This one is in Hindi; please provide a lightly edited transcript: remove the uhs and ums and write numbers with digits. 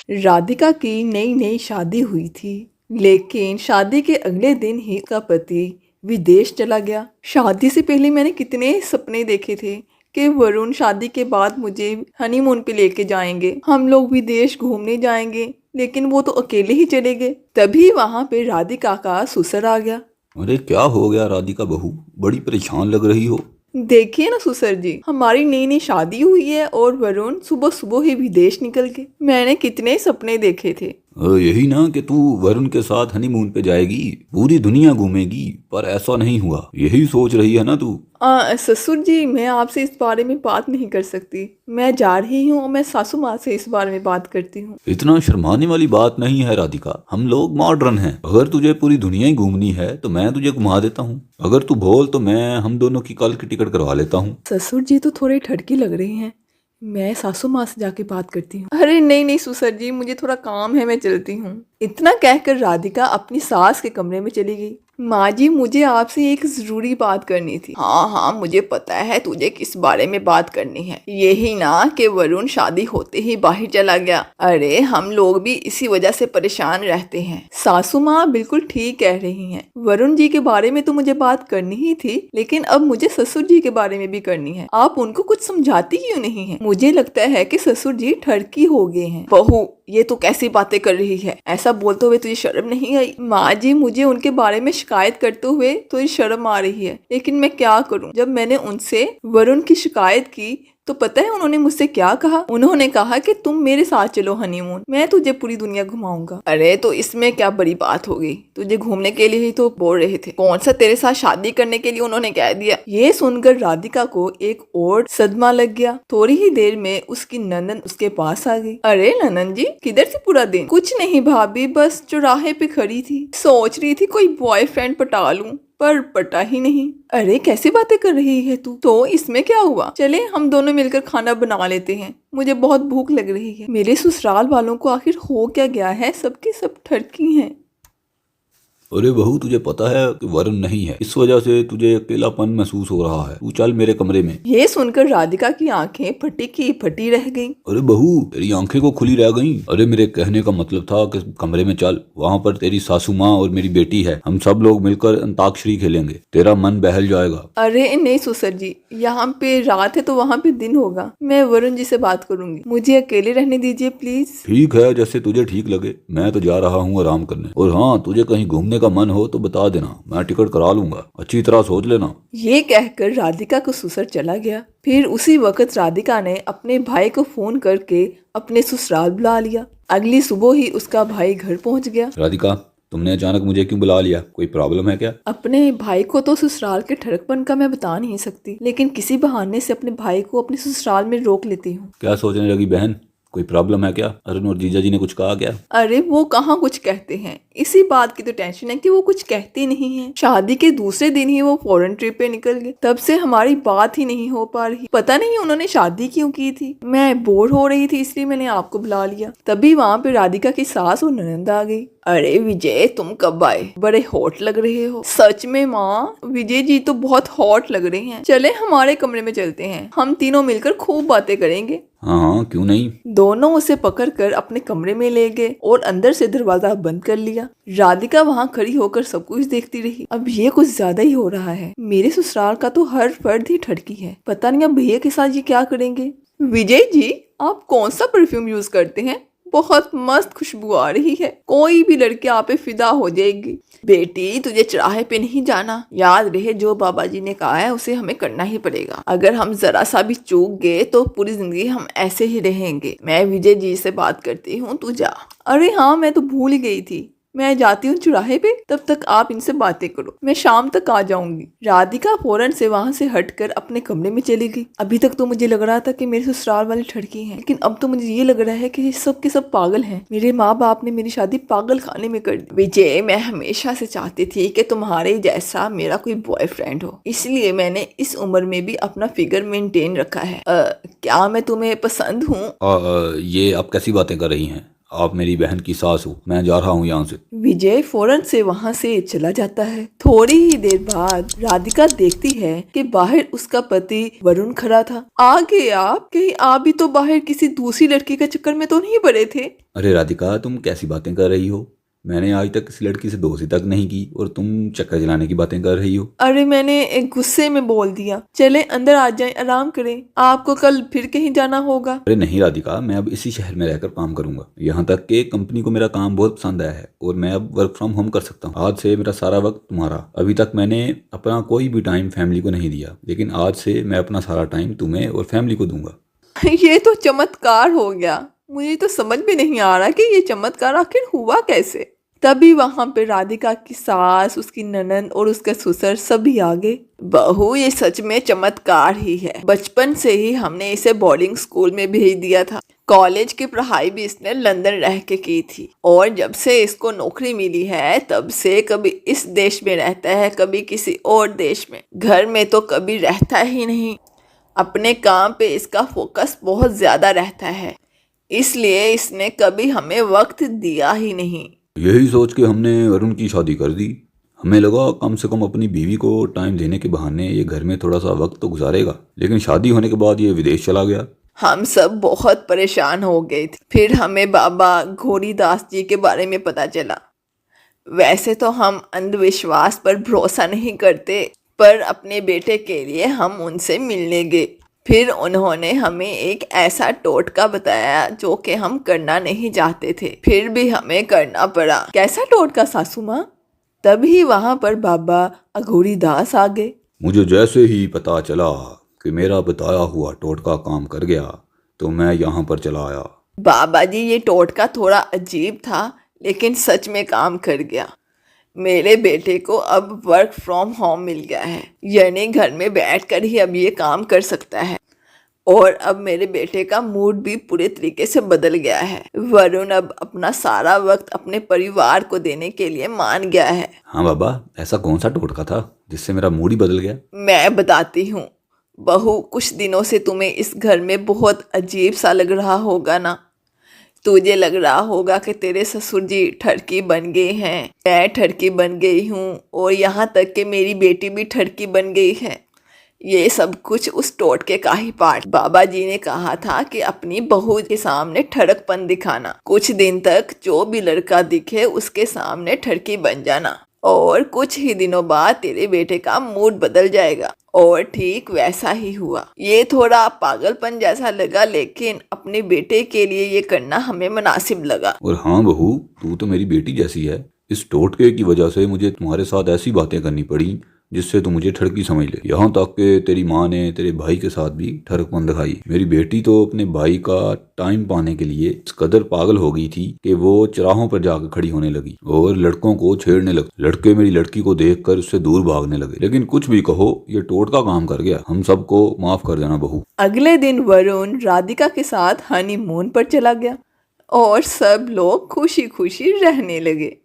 राधिका की नई नई शादी हुई थी, लेकिन शादी के अगले दिन ही उसका पति विदेश चला गया। शादी से पहले मैंने कितने सपने देखे थे कि वरुण शादी के बाद मुझे हनीमून पे लेके जाएंगे, हम लोग विदेश घूमने जाएंगे, लेकिन वो तो अकेले ही चले गए। तभी वहां पे राधिका का ससुर आ गया। अरे क्या हो गया राधिका बहू, बड़ी परेशान लग रही हो। देखिए ना ससुर जी, हमारी नई नई शादी हुई है और वरुण सुबह सुबह ही विदेश निकल गए। मैंने कितने सपने देखे थे। यही ना कि तू वरुण के साथ हनीमून पे जाएगी, पूरी दुनिया घूमेगी, पर ऐसा नहीं हुआ। यही सोच रही है ना तू। ससुर जी, मैं आपसे इस बारे में बात नहीं कर सकती। मैं जा रही हूँ और मैं सासू माँ से इस बारे में बात करती हूँ। इतना शर्माने वाली बात नहीं है राधिका, हम लोग मॉडर्न हैं। अगर तुझे पूरी दुनिया ही घूमनी है तो मैं तुझे घुमा देता हूँ। अगर तू बोल तो मैं हम दोनों की कल की टिकट करवा लेता हूँ। ससुर जी तो थोड़े ठड़की लग रही हैं। मैं सासू माँ से जाके बात करती हूँ। अरे नहीं नहीं ससुर जी, मुझे थोड़ा काम है, मैं चलती हूँ। इतना कहकर राधिका अपनी सास के कमरे में चली गई। माँ जी, मुझे आपसे एक जरूरी बात करनी थी। हाँ हाँ, मुझे पता है तुझे किस बारे में बात करनी है। यही ना कि वरुण शादी होते ही बाहर चला गया। अरे हम लोग भी इसी वजह से परेशान रहते हैं। सासू माँ बिल्कुल ठीक कह रही हैं। वरुण जी के बारे में तो मुझे बात करनी ही थी, लेकिन अब मुझे ससुर जी के बारे में भी करनी है। आप उनको कुछ समझाती क्यों नहीं है? मुझे लगता है कि ससुर जी ठरकी हो गए हैं। बहू, ये तो कैसी बातें कर रही है? ऐसा बोलते हुए तुझे शर्म नहीं आई? माँ जी, मुझे उनके बारे में शिकायत करते हुए थोड़ी शर्म आ रही है, लेकिन मैं क्या करूं। जब मैंने उनसे वरुण की शिकायत की तो पता है उन्होंने मुझसे क्या कहा? उन्होंने कहा कि तुम मेरे साथ चलो हनीमून, मैं तुझे पूरी दुनिया घुमाऊंगा। अरे तो इसमें क्या बड़ी बात हो गई? तुझे घूमने के लिए ही तो बोल रहे थे, कौन सा तेरे साथ शादी करने के लिए उन्होंने कह दिया। ये सुनकर राधिका को एक और सदमा लग गया। थोड़ी ही देर में उसकी ननन उसके पास आ गई। अरे ननन जी, किधर थी पूरा दिन? कुछ नहीं भाभी, बस चौराहे पे खड़ी थी, सोच रही थी कोई बॉयफ्रेंड पटा लूं, पर पटा ही नहीं। अरे कैसी बातें कर रही है तू? तो इसमें क्या हुआ? चले हम दोनों मिलकर खाना बना लेते हैं, मुझे बहुत भूख लग रही है। मेरे ससुराल वालों को आखिर हो क्या गया है? सबके सब ठरकी हैं। अरे बहू, तुझे पता है कि वरुण नहीं है, इस वजह से तुझे अकेलापन महसूस हो रहा है। तू चल मेरे कमरे में। ये सुनकर राधिका की आंखें फटी की फटी रह गईं। अरे बहू, तेरी आंखें को खुली रह गईं। अरे मेरे कहने का मतलब था कि कमरे में चल, वहाँ पर तेरी सासू माँ और मेरी बेटी है, हम सब लोग मिलकर अंताक्षरी खेलेंगे, तेरा मन बहल जाएगा। अरे नहीं ससुर जी, यहाँ पे रात है तो वहाँ पे दिन होगा। मैं वरुण जी से बात करूंगी, मुझे अकेले रहने दीजिए प्लीज। ठीक है, जैसे तुझे ठीक लगे। मैं तो जा रहा हूँ आराम करने। और हाँ, तुझे कहीं घूमने का मन हो तो बता देना, मैं टिकट करा लूंगा। अच्छी तरह सोच लेना। ये कहकर राधिका को ससुर चला गया। फिर उसी वक्त राधिका ने अपने भाई को फोन करके अपने ससुराल बुला लिया। अगली सुबह ही उसका भाई घर पहुंच गया। राधिका, तुमने अचानक मुझे क्यों बुला लिया? कोई प्रॉब्लम है क्या? अपने भाई को तो ससुराल के ठड़कपन का मैं बता नहीं सकती, लेकिन किसी बहाने से अपने भाई को अपने ससुराल में रोक लेती हूँ। क्या सोचने लगी बहन? कोई प्रॉब्लम है क्या? अरुण और जीजा जी ने कुछ कहा क्या? अरे वो कहाँ कुछ कहते हैं, इसी बात की तो टेंशन है कि वो कुछ कहते नहीं है। शादी के दूसरे दिन ही वो फॉरेन ट्रिप पे निकल गए, तब से हमारी बात ही नहीं हो पा रही। पता नहीं उन्होंने शादी क्यों की थी। मैं बोर हो रही थी इसलिए मैंने आपको बुला लिया। तभी वहाँ पे राधिका की सास और ननंद आ गई। अरे विजय, तुम कब आए? बड़े हॉट लग रहे हो। सच में माँ, विजय जी तो बहुत हॉट लग रहे हैं। चले हमारे कमरे में चलते हैं, हम तीनों मिलकर खूब बातें करेंगे। हाँ हाँ, क्यों नहीं। दोनों उसे पकड़कर अपने कमरे में ले गए और अंदर से दरवाजा बंद कर लिया। राधिका वहाँ खड़ी होकर सब कुछ देखती रही। अब ये कुछ ज्यादा ही हो रहा है। मेरे ससुराल का तो हर फर्द ही ठड़की है, पता नहीं अब भैया के साथ ये क्या करेंगे। विजय जी, आप कौन सा परफ्यूम यूज करते हैं? बहुत मस्त खुशबू आ रही है, कोई भी लड़की आप पे फिदा हो जाएगी। बेटी, तुझे चौराहे पे नहीं जाना, याद रहे जो बाबा जी ने कहा है उसे हमें करना ही पड़ेगा। अगर हम जरा सा भी चूक गए तो पूरी जिंदगी हम ऐसे ही रहेंगे। मैं विजय जी से बात करती हूँ, तू जा। अरे हाँ, मैं तो भूल ही गई थी, मैं जाती हूँ चौराहे पे, तब तक आप इनसे बातें करो, मैं शाम तक आ जाऊंगी। राधिका फौरन से वहाँ से हटकर अपने कमरे में चली गई। अभी तक तो मुझे लग रहा था कि मेरे ससुराल वाली ठड़की हैं, लेकिन अब तो मुझे ये लग रहा है कि सब के सब पागल हैं। मेरे माँ बाप ने मेरी शादी पागल खाने में कर दी। विजय, मैं हमेशा से चाहती थी कि तुम्हारे जैसा मेरा कोई बॉयफ्रेंड हो, इसलिए मैंने इस उम्र में भी अपना फिगर मेंटेन रखा है। क्या मैं तुम्हें पसंद हूँ? ये आप कैसी बातें कर रही हैं? आप मेरी बहन की सास हो, मैं जा रहा हूँ यहाँ से। विजय फौरन से वहां से चला जाता है। थोड़ी ही देर बाद राधिका देखती है कि बाहर उसका पति वरुण खड़ा था। आगे आप कहीं आप भी तो बाहर किसी दूसरी लड़की के चक्कर में तो नहीं पड़े थे? अरे राधिका, तुम कैसी बातें कर रही हो? मैंने आज तक किसी लड़की से दोस्ती तक नहीं की और तुम चक्कर चलाने की बातें कर रही हो। अरे मैंने एक गुस्से में बोल दिया। चले अंदर आ जाएं, आराम करें, आपको कल फिर कहीं जाना होगा। अरे नहीं राधिका, मैं अब इसी शहर में रहकर काम करूंगा। यहाँ तक कि कंपनी को मेरा काम बहुत पसंद आया है और मैं अब वर्क फ्रॉम होम कर सकता हूँ। आज से मेरा सारा वक्त तुम्हारा। अभी तक मैंने अपना कोई भी टाइम फैमिली को नहीं दिया, लेकिन आज से मैं अपना सारा टाइम तुम्हें और फैमिली को दूंगा। ये तो चमत्कार हो गया। मुझे तो समझ में नहीं आ रहा कि ये चमत्कार आखिर हुआ कैसे। तभी वहां पे राधिका की सास, उसकी ननंद और उसके ससुर सभी आ गए। बहू, ये सच में चमत्कार ही है। बचपन से ही हमने इसे बोर्डिंग स्कूल में भेज दिया था। कॉलेज की पढ़ाई भी इसने लंदन रह के की थी और जब से इसको नौकरी मिली है तब से कभी इस देश में रहता है, कभी किसी और देश में। घर में तो कभी रहता ही नहीं। अपने काम पे इसका फोकस बहुत ज्यादा रहता है, इसलिए इसने कभी हमें वक्त दिया ही नहीं। यही सोच के हमने वरुण की शादी कर दी। हमें लगा कम से कम अपनी बीवी को टाइम देने के बहाने ये घर में थोड़ा सा वक्त तो गुजारेगा, लेकिन शादी होने के बाद ये विदेश चला गया। हम सब बहुत परेशान हो गए थे। फिर हमें बाबा घोरीदास जी के बारे में पता चला। वैसे तो हम अंधविश्वास पर भरोसा नहीं करते, पर अपने बेटे के लिए हम उनसे मिलने गए। फिर उन्होंने हमें एक ऐसा टोटका बताया जो कि हम करना नहीं चाहते थे, फिर भी हमें करना पड़ा। कैसा टोटका सासू माँ? तभी वहां पर बाबा अघोरीदास आ गए। मुझे जैसे ही पता चला कि मेरा बताया हुआ टोटका काम कर गया तो मैं यहाँ पर चला आया। बाबा जी, ये टोटका थोड़ा अजीब था लेकिन सच में काम कर गया। मेरे बेटे को अब वर्क फ्रॉम होम मिल गया है, यानी घर में बैठकर ही अब ये काम कर सकता है। और अब मेरे बेटे का मूड भी पूरे तरीके से बदल गया है। वरुण अब अपना सारा वक्त अपने परिवार को देने के लिए मान गया है। हाँ बाबा, ऐसा कौन सा टोटका था जिससे मेरा मूड ही बदल गया? मैं बताती हूँ। बहू, कुछ दिनों से तुम्हें इस घर में बहुत अजीब सा लग रहा होगा ना। तुझे लग रहा होगा कि तेरे ससुर जी ठरकी बन गए हैं, मैं ठरकी बन गई हूँ और यहाँ तक कि मेरी बेटी भी ठरकी बन गई है। ये सब कुछ उस टोटके का ही पार्ट। बाबा जी ने कहा था कि अपनी बहू के सामने ठड़कपन दिखाना। कुछ दिन तक जो भी लड़का दिखे उसके सामने ठरकी बन जाना और कुछ ही दिनों बाद तेरे बेटे का मूड बदल जाएगा। और ठीक वैसा ही हुआ। ये थोड़ा पागलपन जैसा लगा, लेकिन अपने बेटे के लिए ये करना हमें मुनासिब लगा। और हाँ बहू, तू तो मेरी बेटी जैसी है। इस टोटके की वजह से मुझे तुम्हारे साथ ऐसी बातें करनी पड़ी जिससे तू मुझे ठरकी समझ ले। यहाँ तक कि तेरी माँ ने तेरे भाई के साथ भी ठरकपन दिखाई। मेरी बेटी तो अपने भाई का टाइम पाने के लिए इस कदर पागल हो गई थी कि वो चौराहों पर जाकर खड़ी होने लगी और लड़कों को छेड़ने लगी। लड़के मेरी लड़की को देखकर उससे दूर भागने लगे। लेकिन कुछ भी कहो, ये टोटका काम कर गया। हम सबको माफ कर देना बहू। अगले दिन वरुण राधिका के साथ हनीमून पर चला गया और सब लोग खुशी खुशी रहने लगे।